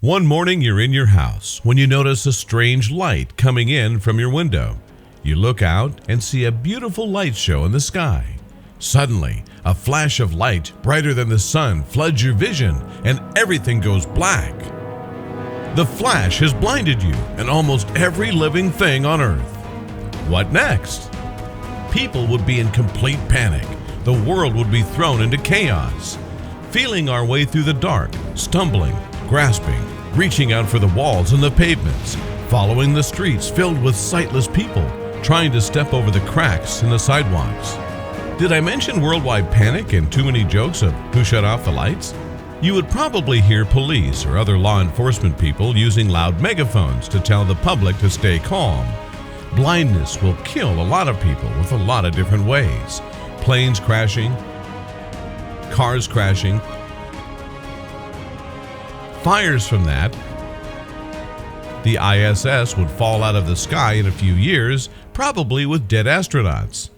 One morning you're in your house when you notice a strange light coming in from your window. You look out and see a beautiful light show in the sky. Suddenly, a flash of light brighter than the sun floods your vision and everything goes black. The flash has blinded you and almost every living thing on Earth. What next? People would be in complete panic. The world would be thrown into chaos. Feeling our way through the dark, stumbling, grasping, reaching out for the walls and the pavements, following the streets filled with sightless people, trying to step over the cracks in the sidewalks. Did I mention worldwide panic and too many jokes of who shut off the lights? You would probably hear police or other law enforcement people using loud megaphones to tell the public to stay calm. Blindness will kill a lot of people with a lot of different ways. Planes crashing, cars crashing, fires from that. The ISS would fall out of the sky in a few years, probably with dead astronauts.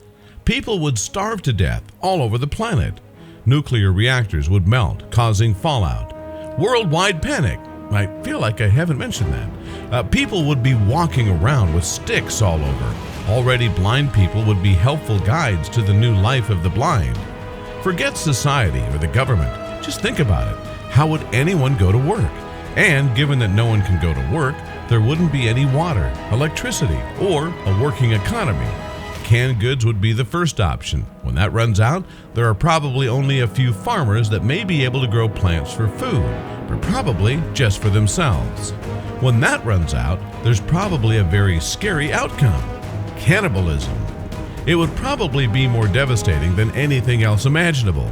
People would starve to death all over the planet. Nuclear reactors would melt, causing fallout. Worldwide panic. I feel like I haven't mentioned that. People would be walking around with sticks all over. Already blind people would be helpful guides to the new life of the blind. Forget society or the government. Just think about it. How would anyone go to work? And given that no one can go to work, there wouldn't be any water, electricity, or a working economy. Canned goods would be the first option. When that runs out, there are probably only a few farmers that may be able to grow plants for food, but probably just for themselves. When that runs out, there's probably a very scary outcome: cannibalism. It would probably be more devastating than anything else imaginable.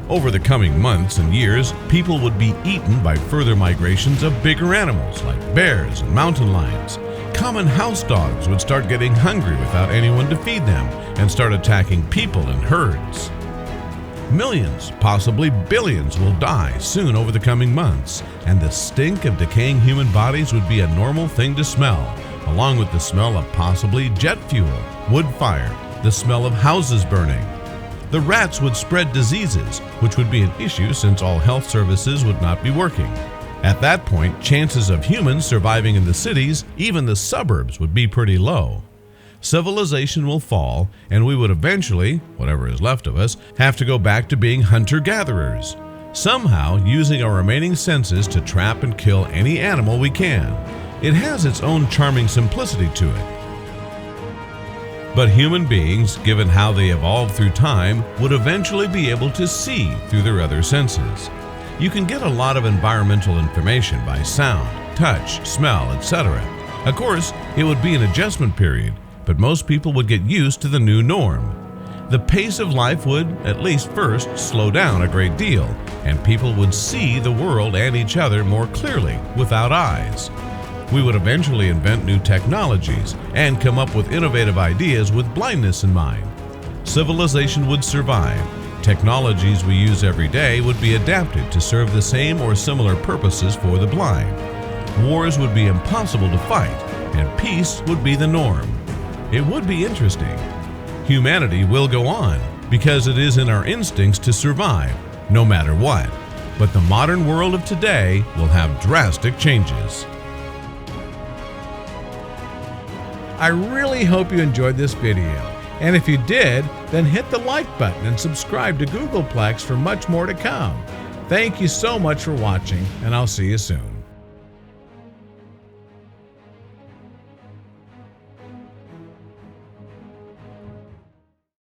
Over the coming months and years, people would be eaten by further migrations of bigger animals like bears and mountain lions. Common house dogs would start getting hungry without anyone to feed them and start attacking people in herds. Millions, possibly billions, will die soon over the coming months, and the stink of decaying human bodies would be a normal thing to smell, along with the smell of possibly jet fuel, wood fire, the smell of houses burning. The rats would spread diseases, which would be an issue since all health services would not be working. At that point, chances of humans surviving in the cities, even the suburbs, would be pretty low. Civilization will fall, and we would eventually, whatever is left of us, have to go back to being hunter-gatherers, somehow using our remaining senses to trap and kill any animal we can. It has its own charming simplicity to it. But human beings, given how they evolved through time, would eventually be able to see through their other senses. You can get a lot of environmental information by sound, touch, smell, etc. Of course, it would be an adjustment period, but most people would get used to the new norm. The pace of life would, at least first, slow down a great deal, and people would see the world and each other more clearly, without eyes. We would eventually invent new technologies and come up with innovative ideas with blindness in mind. Civilization would survive. Technologies we use every day would be adapted to serve the same or similar purposes for the blind. Wars would be impossible to fight, and peace would be the norm. It would be interesting. Humanity will go on because it is in our instincts to survive, no matter what. But the modern world of today will have drastic changes. I really hope you enjoyed this video, and if you did, then hit the like button and subscribe to Googleplex for much more to come. Thank you so much for watching, and I'll see you soon.